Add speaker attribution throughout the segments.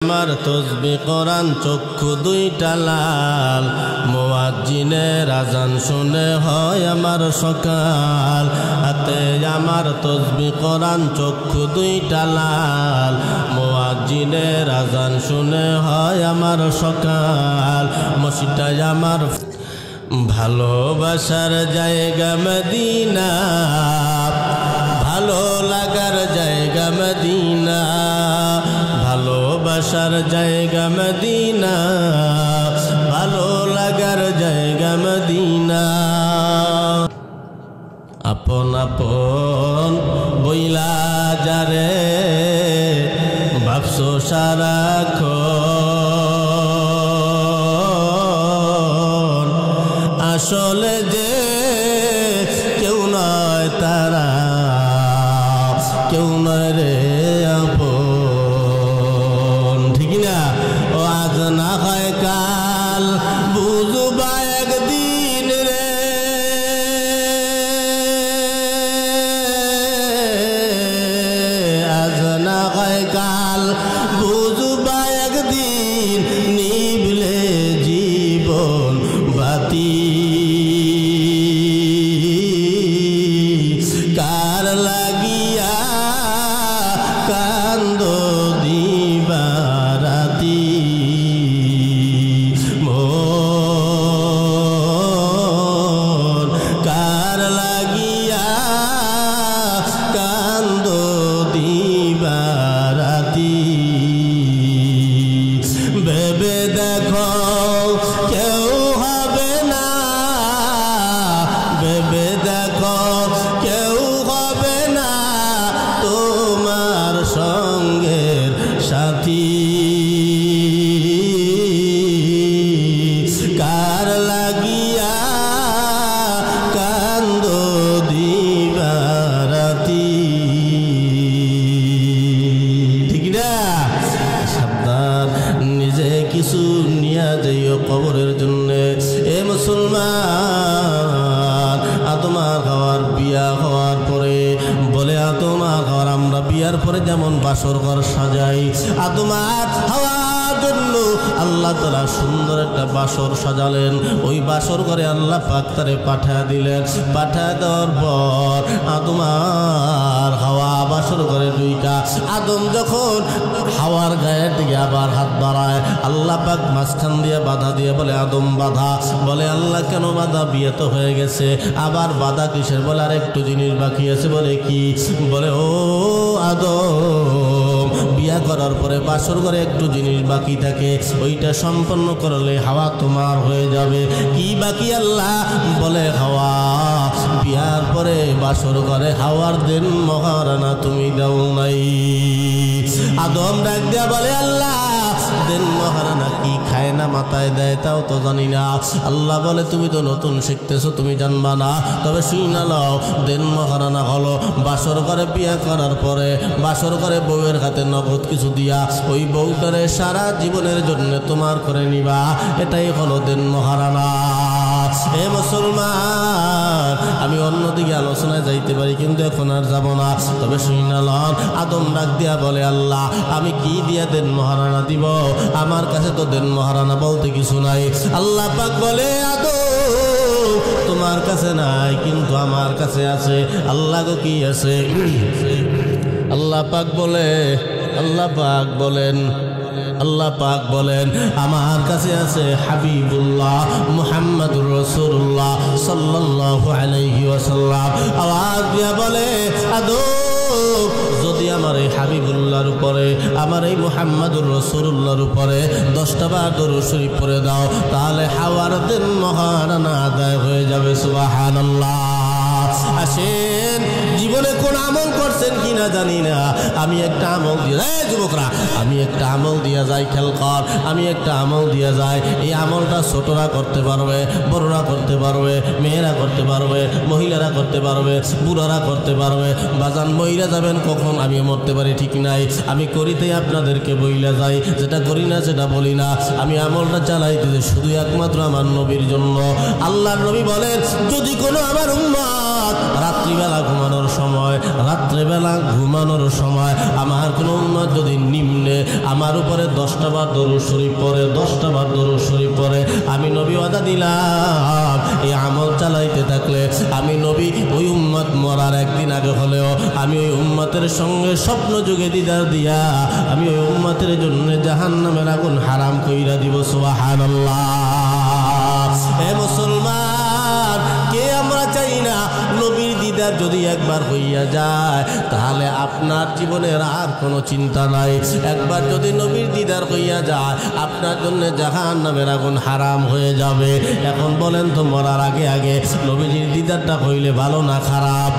Speaker 1: আমার তসবিহ কোরআন চক্ষু দুইটা লাল, মুয়াজ্জিনের আজান শুনে হয় আমার সকাল। হাতে আমার তসবিহ কোরআন চক্ষু দুইটা লাল, মুয়াজ্জিনের আজান শুনে হয় আমার সকাল। মসজিদটাই আমার ভালোবাসার জায়গা মদিনা, ভালো লাগার জায়গা মদিনা, ভালোবাসার জায়গা মদিনা, ভালো লাগার জায়গা মদিনা। আপন আপন বইলা যারে ভাবছো সারাক্ষণ, আসলে যে কেউ নয় তারা, কেউ নয় রে আপন। ঠিক না? ও আজ না হয় কাল বুঝবা একদিন রে, আজ না হয় কাল বুঝবা একদিন, নিভলে জীবন বাতি কার লাগিয়া কান্দো দিবারাতি, মন কার লাগিয়া কান্দো দিবারাতি। ভেবে দেখো কেউ হবে না, ভেবে দেখো কেউ হবে না তোমার সঙ্গের সাথী, কার লাগিয়া কান্দো দিবারাতি। ঠিক না? সাবধান, নিজে কিছু নিয়া যাইও কবরের জন্য। এ মুসলমান, তোমার খাওয়ার বিয়া হওয়ার পরে বলে তোমার খাওয়ার, আমরা বিয়ার পরে যেমন বাসর ঘর সাজাই, তোমার খাওয়ার জন্য আল্লাহ তাআলা সুন্দর একটা বাসর সাজালেন। ওই বাসর ঘরে আল্লাহ পাক তারে পাঠায় দিলেন। পাঠায় দেওয়ার পর তোমার হাওয়া বাসর ঘরে দুইটা, আদম যখন হাওয়ার গায়ের দিকে আবার হাত বাড়ায়, আল্লাহ পাক মাঝখান দিয়ে বাধা দিয়ে বলে আদম বাধা। বলে আল্লাহ কেন বাধা? বিয়ে তো হয়ে গেছে, আবার বাধা কিসের? বলে আর একটু জিনিস বাকি আছে। বলে কি? বলে ও আদম, বিয়া করার পরে বাসর ঘরে একটু জিনিস বাকি থাকে, ওইটা সম্পন্ন করলে হাওয়া তোমার হয়ে যাবে। কি বাকি আল্লাহ? বলে হাওয়া, বিয়ার পরে বাসর ঘরে হাওয়ার দেন মহারানা তুমি দাও নাই। আদম ডাক দিয়া বলে আল্লাহ দেন মহারানা কি খায় না মাথায় দেয় তাও তো জানি না। আল্লাহ বলে তুমি তো নতুন শিখতেছো, তুমি জানবা না, তবে শুইনা লও। দেন মহারানা হলো বাসর ঘরে বিয়া করার পরে বাসর ঘরে বউয়ের হাতে নগদ কিছু দিয়া ওই বউটারে সারা জীবনের জন্য তোমার করে নিবা, এটাই হলো দেন মহারানা। হে মুসলমান, আমি অন্যদিকে আলোচনায় যাইতে পারি কিন্তু এখন আর যাব না, তবে শুইনা লন। আদম ডাক দিয়া বলে আল্লাহ আমি কি দিয়া দেন মহারানা দিব? আমার কাছে তো দেন মহারানা বলতে কিছু নাই। আল্লাহ পাক বলে আদম তোমার কাছে নাই কিন্তু আমার কাছে আছে। আল্লাহ গো কি আছে? আল্লাহ পাক বলে, আল্লাহ পাক বলেন, আল্লাহ পাক বলেন আমার কাছে আছে হাবিবুল্লাহ মুহাম্মাদুর রাসূলুল্লাহ সাল্লাল্লাহু আলাইহি ওয়াসাল্লাম। আওয়াজ দিয়া বলে আদম যদি আমার এই হাবিবুল্লাহর উপরে, আমার এই মুহাম্মাদুর রাসূলুল্লাহর উপরে 10টা বার দরুদ শরীফ পড়ে দাও, তাহলে হাওয়ার দিন মহারানা আদায় হয়ে যাবে। সুবহানাল্লাহ। আসেন, জীবনে কোন আমল করছেন কিনা জানি না, আমি একটা আমল দিয়ে, যুবকরা আমি একটা আমল দিয়া যাই, খেয়াল কর, আমি একটা আমল দিয়া যাই। এই আমলটা ছোটরা করতে পারবে, বড়রা করতে পারবে, মেয়েরা করতে পারবে, মহিলারা করতে পারবে, বুড়ারা করতে পারবে। বাজান মহিলা যাবেন কখন? আমি মরতে পারি ঠিক নাই, আমি করিতেই আপনাদেরকে বইলা যাই, যেটা করি না সেটা বলি না। আমি আমলটা চালাইতে শুধু একমাত্র আমার নবীর জন্য। আল্লাহর নবী বলেন যদি কোনো আমার উম্মত উম্মত রাত্রিবেলা ঘুমানোর সময়, রাত্রিবেলা ঘুমানোর সময় আমার কোনো উম্মত যদি নিম্নে আমার উপরে 10টা বার দরুদ শরীফ পড়ে, 10টা বার দরুদ শরীফ পড়ে, আমি নবী ওয়াদা দিলাম এই আমল চালাইতে থাকলে আমি নবী ওই উম্মত মরার একদিন আগে হলেও আমি ওই উম্মতের সঙ্গে স্বপ্ন যুগে দিদার দিয়া আমি ওই উম্মতের জন্য জাহান্নামের আগুন হারাম কইরা দিব। সুবহানাল্লাহ। হে মুসলমান, কে আমরা চাই না নবীর দিদার যদি একবার হইয়া যায় তাহলে আপনার জীবনের আর কোনো চিন্তা নাই। একবার যদি নবীর দিদার হইয়া যায় আপনার জন্য জাহান্নামের আগুন হারাম হয়ে যাবে। এখন বলেন তো মরার আগে আগে নবীর দিদারটা হইলে ভালো না খারাপ?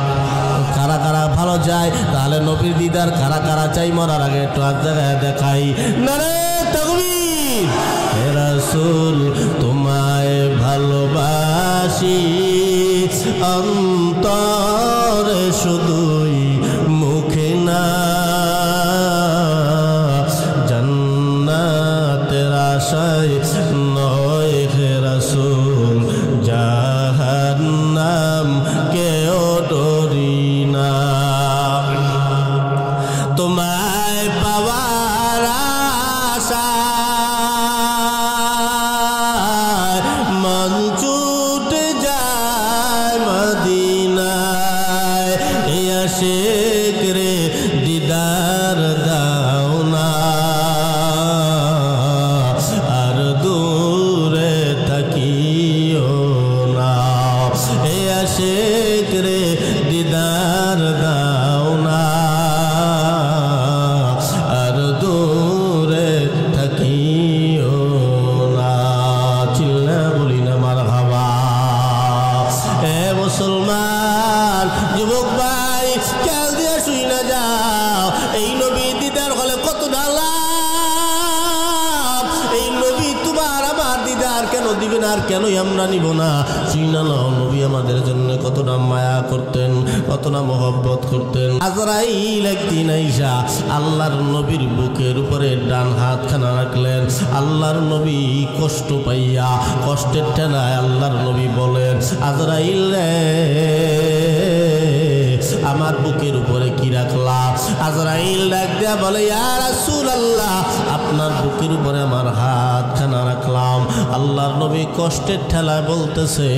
Speaker 1: কারা কারা ভালো চায়? তাহলে নবীর দিদার কারা কারা চাই মরার আগে একটু এক জায়গায় দেখাই। নারে তাকবীর। হে রাসূল তোমায় ভালোবাসি অন্তরে শুধুই মুখে না, জান্নাতের আশায় নয় হে রাসূল জাহান্নাম কেও ডরি না। তোমায় পাওয়ার আশায় মন ছুটে যায় মদিনায়, এ আশিক রে দিদার দাও না, আর দূরে থাকিও না, এ আশিক রে দিদার দাও না, আর দূরে থাকিও না। চিল্লা বলি না মারহাবা। এ মুসলমান যুবক ভাই, খেয়াল দিয়ে শুই না যাও, এই নবী দিদার হলে কত ডালাম। এই নবী তোমার আমার দিদার কেন দিবেন আর কেনই আমরা নিব না? শুই না নাও, নবী আমাদের জন্য কতটা মায়া করতেন, কতটা মহব্বত করতেন। আজরাইল একদিন আইসা আল্লাহর নবীর বুকের উপরে ডান হাতখানা রাখলেন। আল্লাহর নবী কষ্ট পাইয়া কষ্টের ঠেলায় আল্লাহর নবী বলেন, আজরাইল রে আমার বুকের উপরে কি রাখলা? আজরাইল ডাক দিয়া বলে, ইয়া রাসূলুল্লাহ আপনার বুকের উপরে আমার হাতখানা রাখলাম। আল্লাহর নবী কষ্টের ঠেলায় বলতেছে,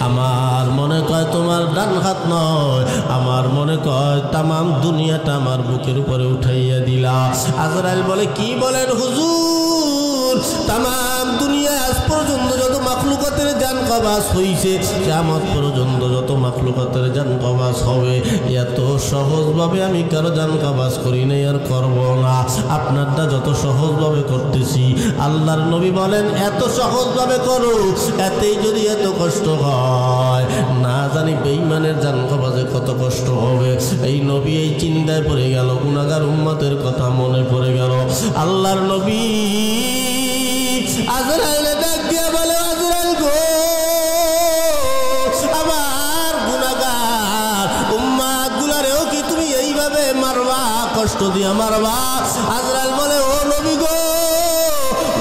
Speaker 1: আমার মনে কয় তোমার ডান হাত নয়, আমার মনে কয় তামাম দুনিয়াটা আমার বুকের উপরে উঠাইয়া দিলা। আজরাইল বলে, কি বলেন হুজুর? তামাম দুনিয়া আজ পর্যন্ত যত মাখলুকাতের জান কবাস হইছে, কিয়ামত পর্যন্ত যত মাখলুকাতের জান কবাস হবে, এত সহজভাবে আমি কারো জান কবাস করি নাই আর করব না। আপনারটা যত সহজভাবে করতেছি। আল্লাহর নবী বলেন, এত সহজভাবে করো, এতেই যদি এত কষ্ট হয়, না জানি বেঈমানের জান কবাসে কত কষ্ট হবে। এই নবী এই চিন্তায় পড়ে গেল, গুনাহগার উম্মতের কথা মনে পড়ে গেল। আল্লাহর নবী আজরাইলে ডাক দিয়া বলে, আজরাইল গো, আমার গুনাহগার উম্মত গুলারেও কি তুমি এইভাবে মারবা, কষ্ট দিয়া মারবা? আজরাইল বলে, ও নবী গো,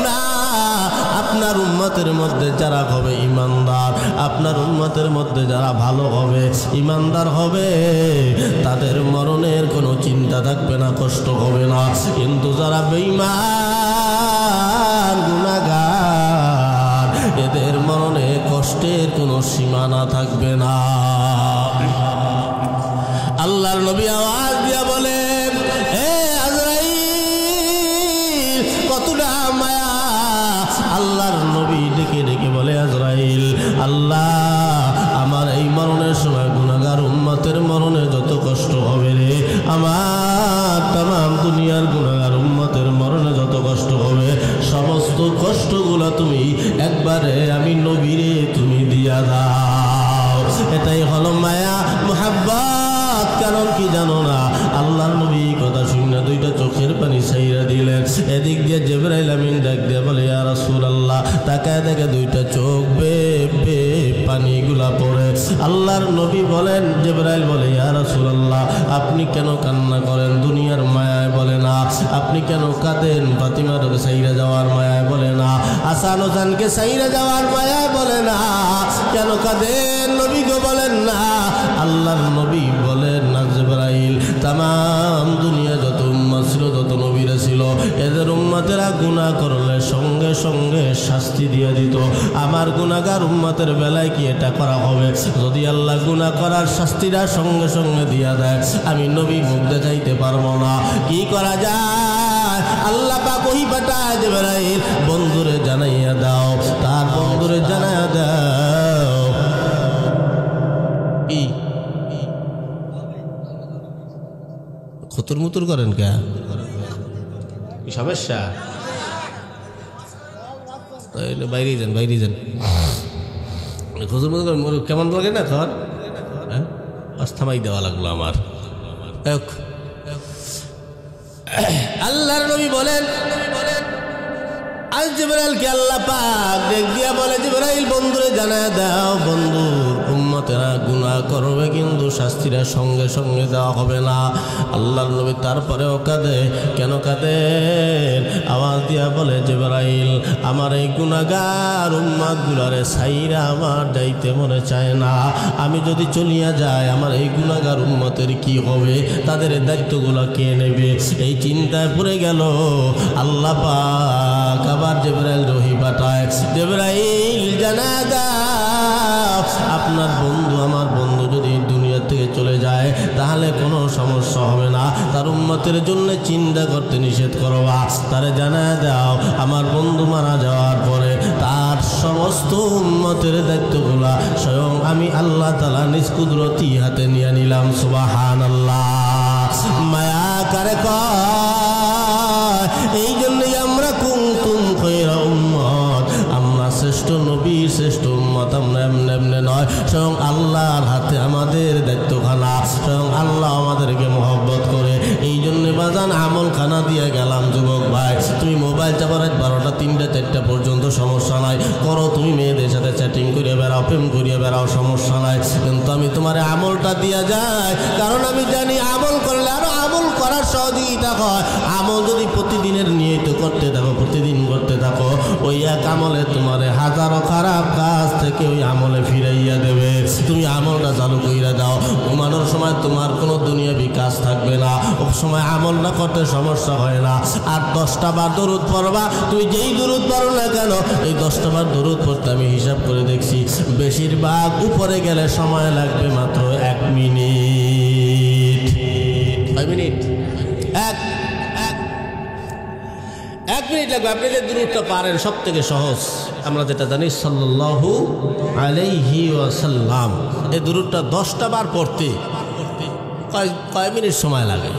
Speaker 1: না, আপনার উম্মতের মধ্যে যারা হবে ঈমানদার, আপনার উম্মতের মধ্যে যারা ভালো হবে, ঈমানদার হবে, তাদের মরণের কোনো চিন্তা থাকবে না, কষ্ট হবে না। কিন্তু যারা বেঈমান গুনাহগার, এদের মরণে কষ্টের কোনো সীমানা থাকবে না। আল্লাহর নবী আওয়াজ দিয়া বলেন, হে আজরাইল, কতটা মায়া। আল্লাহর নবী ডেকে ডেকে বলে, আজরাইল, আল্লাহ আমার এই মরণের সময় গুনাহগার উম্মতের মরণে যত কষ্ট হবে রে, আমার তামাম দুনিয়ার গুনাহগার উম্মতের মরণে যত কষ্ট হবে, সমস্ত কষ্টগুলো তুমি একবারে আমি নবীরে তুমি দিয়া দাও। এটাই হলো মায়া, মুহাব্বত। কারণ কি জানো না? আল্লাহর নবী কথা শুনে দুইটা চোখের পানি ছাইরা দিলেন। এদিক দিয়ে জিবরাইল আমিন ডাক দিয়ে বলে, ইয়া রাসূলুল্লাহ, তাকায় দেখে দুইটা চোখ বে পানিগুলা পড়ে। আল্লাহর নবী বলেন, জিবরাইল বলে, ইয়া রাসূলুল্লাহ আপনি কেন কান্না করেন? দুনিয়ার মায়ায় বলে না, আপনি কেন কাঁদেন? ফাতিমাকে সাইরা যাওয়ার মায়ায় বলে না, হাসান হোসেনকে সাইরা যাওয়ার মায়ায় বলে না। কেন কাঁদেন? নবীকে বলেন না। আল্লাহর নবী বলেন না, জিবরাইল তামাম দুনিয়া যত উম্মত ছিল, যত নবীরা ছিল, এদের উম্মতেরা গুনাহ করলে সঙ্গে সঙ্গে শাস্তি দিয়ে দিত। আমার গুনাহগার উম্মতের বেলায় কি এটা করা হবে? যদি আল্লাহ গুনাহ করার শাস্তিটা সঙ্গে সঙ্গে দিয়া দেয়, আমি নবী মুখ দেখাইতে পারবো না। কি করা যায়? আল্লাহ পাক ওহী পাঠায়, জিবরাইল বন্ধুরে জানাইয়া দাও, তার বন্ধুরে জানাইয়া দাও। কি খুতুর মুতুর করেন কে? কি সমস্যা? বাইরে যান, বাইরে যান। খুতুর মুতুর করেন, কেমন লাগে না খাওয়ার? হ্যাঁ, থামাই দেওয়া লাগলো আমার। আল্লাহর নবী বলেন, আজ জিবরাইলকে আল্লাহ পাক দেখ দিয়া বলে, জিবরাইল বন্ধুরে জানায় দাও, বন্ধুর উম্মতেরা গুনাহ করবে কিন্তু শাস্তিটা সঙ্গে সঙ্গে দেওয়া হবে না। আল্লাহর নবী তারপরেও কাঁদে। কেন কাঁদে? আওয়াজ দিয়া বলে, জিবরাইল আমার এই গুনাহগার উম্মতগুলারে ছাইরা আমার যাইতে মনে চায় না। আমি যদি চলিয়া যাই আমার এই গুনাহগার উম্মতের কি হবে? তাদের দায়িত্বগুলো কে নেবে? এই চিন্তায় পড়ে গেল। আল্লাহ পাক আবার জিবরাইল ওহী পাঠায়, জিবরাইল জানায়া দাও, আপনার বন্ধু আমার বন্ধু যদি দুনিয়া থেকে চলে যায় তাহলে কোনো সমস্যা হবে না। তার উম্মতের জন্য চিন্তা করতে নিষেধ করবা। তারে জানায়া দাও আমার বন্ধু মারা যাওয়ার পরে তার সমস্ত উম্মতের দায়িত্বগুলা স্বয়ং আমি আল্লাহ তাআলা নিজ কুদরতি হাতে নিয়ে নিলাম। সুবহানাল্লাহ। মায়া কারে কয়? এই জন্যই আমরা কুনতুম খায়রা উম্মত, আমরা শ্রেষ্ঠ নবী শ্রেষ্ঠ উম্মত। আমরা এমনি এমনি নয়, স্বয়ং আল্লাহর হাতে আমাদের দায়িত্বখানা। স্বয়ং আল্লাহ আমাদেরকে মহব্বত করে। এই জন্যে বাজান আমল খানা দিয়ে গেলাম। যুবক ভাই, তুমি মোবাইল চাপা রাত 12টা 3টা 4টা পর্যন্ত সমস্যা নাই, করো। তুমি মেয়েদের সাথে চ্যাটিং করিয়া বেড়াও, প্রেম করিয়া বেড়াও, সমস্যা নাই। কিন্তু আমি তোমার আমলটা দিয়া যাই, কারণ আমি জানি আমল করলে আরো আমল করার সহযোগিতা হয়। আমল যদি প্রতিদিনের নিয়ত করতে থাকো, প্রতিদিন করতে থাকো, ওই এক আমলে তোমার হাজারো খারাপ কাজ থেকে ওই আমলে ফিরাইয়া দেবে। তুমি আমলটা চালু কইরা দাও। ঘুমানোর সময় তোমার কোনো দুনিয়াবি কাজ থাকবে না, ও সময় আমল না করতে সমস্যা হয় না। আর 10টা বার দরুদ পড়বা। তুমি যেই দরুদ পড়ো না কেন, এই 10টা বার দরুদ পড়তে আমি হিসাব করে দেখছি, বেশিরভাগ উপরে গেলে সময় লাগবে মাত্র 1 মিনিট। 5 মিনিট, এক মিনিট লাগবে। আপনি যে দরুদটা পারেন সব থেকে সহজ, আমরা যেটা জানি সাল্লাল্লাহু আলাইহি ওয়াসাল্লাম, এই দরুদটা 10টা বার পড়তে কয় মিনিট সময় লাগে?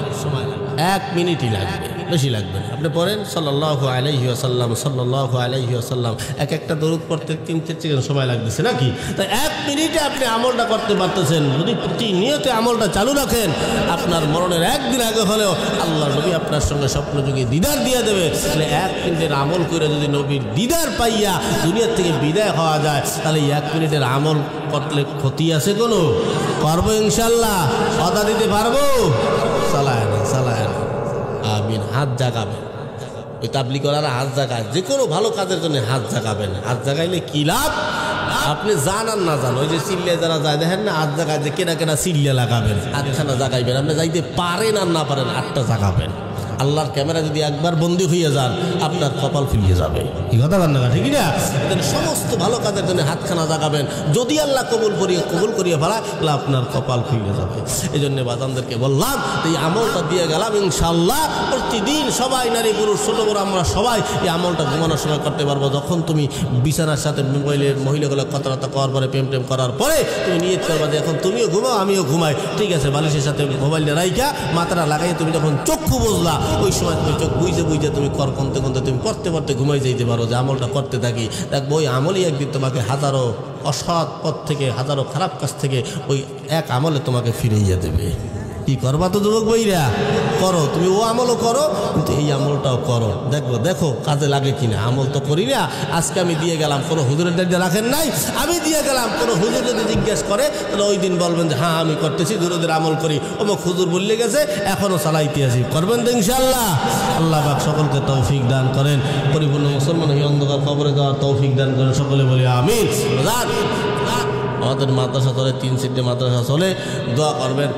Speaker 1: 1 মিনিটই লাগবে, বেশি লাগবে না। আপনি পড়েন সাল্লাল্লাহু আলাইহি ওয়াসাল্লাম, সাল্লাল্লাহু আলাইহি ওয়াসাল্লাম, এক একটা দরুদ পড়তে 3-4 সেকেন্ড সময় লাগতেছে নাকি? তাই 1 মিনিটে আপনি আমলটা করতে পারতেছেন। যদি প্রতিনিয়ত আমলটা চালু রাখেন, আপনার মরণের একদিন আগে হলেও আল্লাহ নবী আপনার সঙ্গে স্বপ্নযোগে দিদার দিয়ে দেবে। তাহলে 1 মিনিটের আমল করে যদি নবীর দিদার পাইয়া দুনিয়ার থেকে বিদায় হওয়া যায়, তাহলে 1 মিনিটের আমল করলে ক্ষতি আছে কোনো? পারবো ইনশাল্লাহ, কথা দিতে পারবো। চালায় না, চালায় না। আমিন। হাত জাগাবেন, ওই তাবলিগ করার হাত জাগায়, যে কোনো ভালো কাজের জন্য হাত জাগাবেন। হাত জাগাইলে কি লাভ? আপনি জান আর না জান, ওই যে চিল্লে যারা যায় দেখেন না, হাত জাগায় যে কেনা কেনা চিল্লে লাগাবেন, হাতখানা জাগাইবেন। আপনি যাইতে পারেন আর না পারেন, হাতটা জাগাবেন। আল্লাহর ক্যামেরা যদি একবার বন্দী হয়ে যান, আপনার কপাল ফিরিয়ে যাবে। কি কথা বলেন না? ঠিক না? সমস্ত ভালো কাজের জন্য হাতখানা জাগাবেন। যদি আল্লাহ কবুল করিয়ে ফেলা, তাহলে আপনার কপাল ফিরিয়ে যাবে। এই জন্য বাজানদেরকে বললাম, এই আমলটা দিয়ে গেলাম ইনশাআল্লাহ। প্রতিদিন সবাই, নারী পুরুষ ছোট বড়, আমরা সবাই এই আমলটা ঘুমানোর সময় করতে পারবো। যখন তুমি বিছানার সাথে মহিলাগুলো কথাবার্তা করার পরে, প্রেম করার পরে তুমি নিয়ত করবা যে এখন তুমিও ঘুমাও আমিও ঘুমাই, ঠিক আছে। বালিশের সাথে মোবাইলটা রাইখা মাথাটা লাগাই তুমি যখন চক্ষু বুঝলা, ওই সময় তুমি চোখ বুঝে তুমি কমতে তুমি পড়তে ঘুমাই যাইতে পারো। যে আমলটা করতে থাকি, দেখবো ওই আমলই একদিন তোমাকে হাজারো অসৎ পথ থেকে, হাজারো খারাপ কাজ থেকে ওই এক আমলে তোমাকে ফিরাইয়া দেবে। কি করবা তো যুবক ভাইরা? করো, তুমি ও আমলও করো, কিন্তু এই আমলটাও করো, দেখো কাজে লাগে কিনা। আমল তো করি না, আজকে আমি দিয়ে গেলাম, কোনো হুজুরের দায়িত্ব রাখেন নাই, আমি দিয়ে গেলাম, কোনো হুজুর যদি জিজ্ঞেস করে তাহলে ওই দিন বলবেন যে হ্যাঁ আমি করতেছি, দুরুদের আমল করি, অমুক হুজুর বললে গেছে, এখনও চালাইতে আছি। করবেন তো ইনশাআল্লাহ। আল্লাহ পাক সকলকে তৌফিক দান করেন, পরিপূর্ণ মুসলমান হয়ে অন্ধকার কবরে যাওয়ার তৌফিক দান করেন, সকলে বলি আমিন। আমাদের মাদ্রাসা চলে, 3 মাদ্রাসা চলে, দোয়া করবেন।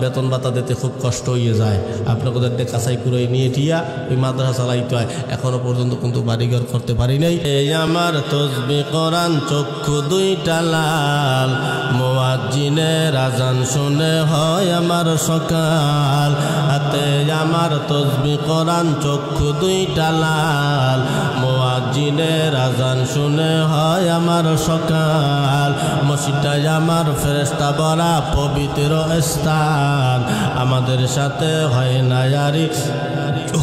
Speaker 1: বেতন ভাতা দিতে খুব কষ্ট হয়ে যায়, আপনাদের কাছাই কুড়াই নিয়ে টিয়া ওই মাদ্রাসা চালাইতে হয়। এখনো পর্যন্ত কিন্তু বাড়িঘর করতে পারি নাই। এই আমার তসবিহ কোরআন চক্ষু দুইটা লাল, মুয়াজ্জিনের আজান শুনে হয় আমার সকাল। হাতে আমার তসবিহ কোরআন চক্ষু দুইটা লাল, মুয়াজ্জিনের আজান শুনে হয় আমার সকাল। মসজিদটাই আমার ফেরেশতা ভরা পবিত্র স্থান, আমাদের সাথে হয় না ইয়ারি,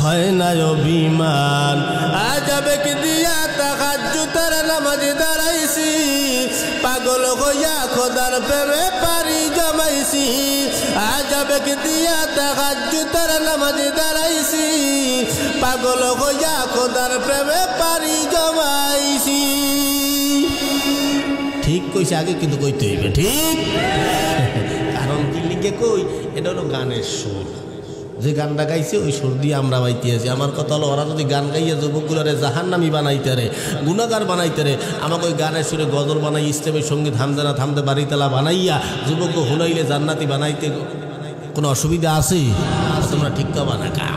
Speaker 1: হয় না অভিমান। আজাবেক দিয়া তাহাজ্জুদের নামাজে দাঁড়াইছি, পাগল হইয়া খোদার প্রেমে পারি জমাইছি। আজাবেক দিয়া তাহাজ্জুদের নামাজে দাঁড়াইছি, পাগল হইয়া খোদার প্রেমে পারি জমাইছি। ঠিক কইছে আগে, কিন্তু কইতে হইবে ঠিক। কারণ কি লিখে কই, এটা হলো গানের সুর। যে গানটা গাইছে ওই সুর দিয়ে আমরা বাইতে আছি। আমার কথা হলো, ওরা যদি গান গাইয়া যুবকগুলোরে জাহান্নামী বানাইতে রে, গুনাহগার বানাইতে রে, আমাকে ওই গানের সুরে গজল বানাই, ইসলামের সঙ্গীত থামতে না থামতে বাড়িতেলা বানাইয়া যুবক হুনাইলে জান্নাতি বানাইতে কোনো অসুবিধা আছে? তোমরা ঠিক তো বানা কা।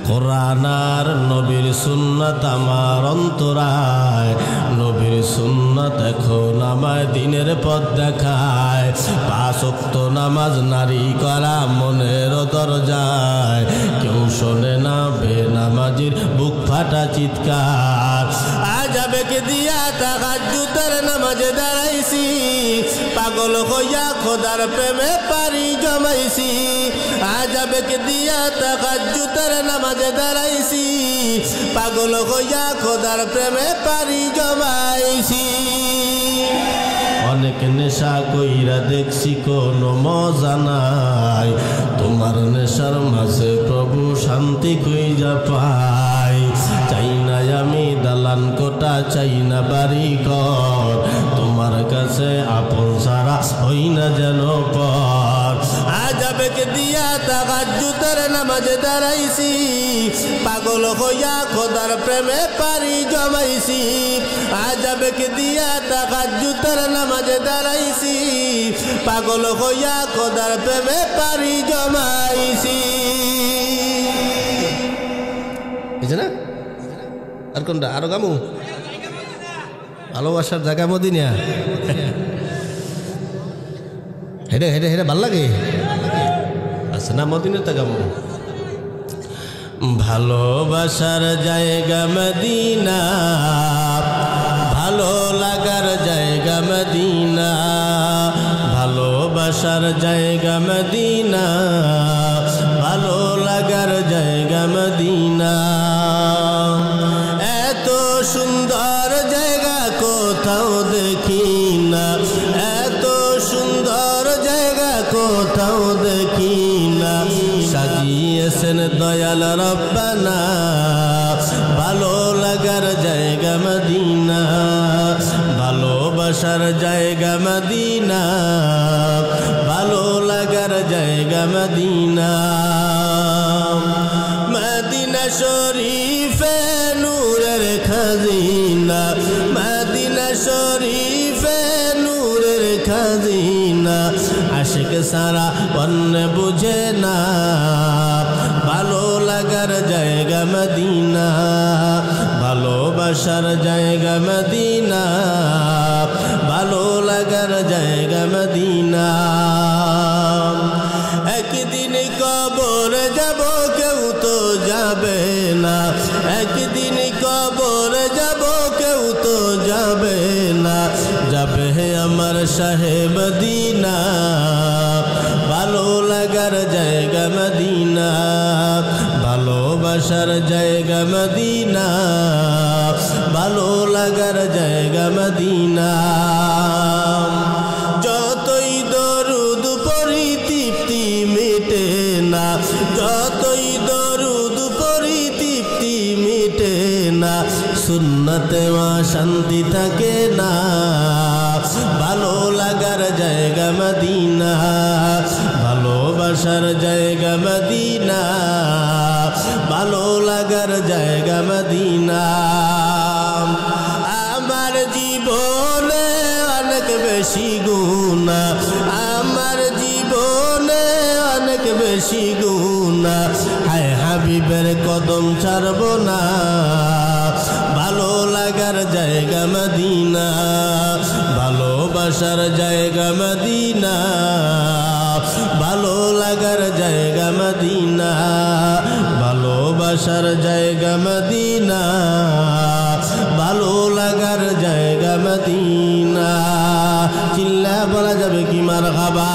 Speaker 1: কোরআন আর নবীর সুন্নাত আমার অন্তরায়, নবীর সুন্নাত এখন আমায় দিনের পথ দেখায়। 5 ওয়াক্ত নামাজ নারী করা মনের দরজায়, কেউ শোনে না বেনামাজির বুক ফাটা চিৎকার। আজাবেক দিয়া তাহাজ্জুদের নামাজে দাঁড়াইছি, পাগল হইয়া খোদার প্রেমে পারি জমাইছি। আজাবেক দিয়া তাহাজ্জুদের নামাজে দাঁড়াইছি, পাগল হইয়া খোদার প্রেমে পারি জমাইছি। অনেক নেশা কইরা দেখছি কোনো মজা নাই, তোমার নেশার মাঝে প্রভু শান্তি কইরা পাই। চাই না আমি দালান কোটা, চাই না বাড়ি ঘর, তোমার কাছে আপন সারা হই না যেন পর। আজাবেক দিয়া তাহাজ্জুদের নামাজে দাঁড়াইছি, পাগল হইয়া খোদার প্রেমে পারি জমাইছি। আজাবেক দিয়া তাহাজ্জুদের নামাজে দাঁড়াইছি, পাগল হইয়া খোদার প্রেমে পারি জমাইছি। বুঝছে না? আর কোনটা? আরো গামু ভালোবাসার জায়গা মদিনা। হেডে হেডে হেডে ভাল লাগে। আচ্ছা না, মদিনাতে গামু। ভালোবাসার জায়গা মদিনা, ভালো লাগার জায়গা মদিনা, ভালোবাসার জায়গা মদিনা, ভালো লাগার জায়গা মদিনা। এত সুন্দর জায়গা কোথাও দেখি না, এত সুন্দর জায়গা কোথাও দেখি না। সাজিয়েছেন দয়াল রব্বানা, ভালো লাগার জায়গা মদিনা, ভালোবাসার জায়গা মদিনা, ভালো লাগার জায়গা মদিনা। মদিনা শরীফে নূরের খাজিনা, মদিনা শরীফে নূরের খাজিনা। আশিক সারা অন্য বুঝে না, ভালো লাগার জায়গা মদিনা, ভালোবাসার জায়গা মদিনা, ভালো লাগার জায়গা মদিনা। একদিন কবর যাব, কেউ তো যাবে না, একদিন কবর যাব, কেউ তো যাবে না। যাবে আমার শাহে মদিনা, ভালো লাগার জায়গা মদিনা, ভালোবাসার জায়গা মদিনা, ভালো লাগার জায়গা মদিনা। যতই দরুদ পড়ি তৃপ্তি মেটে সুন্নতে মা শান্তি থাকে না ভালো লাগার জায়গা মদিনা ভালোবাসার জায়গা মদিনা ভালো লাগার জায়গা মদিনা আমার জীবনে অনেক বেশি গুনাহ আমার জীবনে অনেক বেশি গুনাহ হায় হাবিবের কদম ছাড়ব না ভালো লাগার জায়গা মদিনা ভালোবাসার জায়গা মদিনা ভালো লাগার জায়গা মদিনা ভালোবাসার জায়গা মদিনা ভালো লাগার জায়গা মদিনা চিল্লা বলা যাবে কি মারহাবা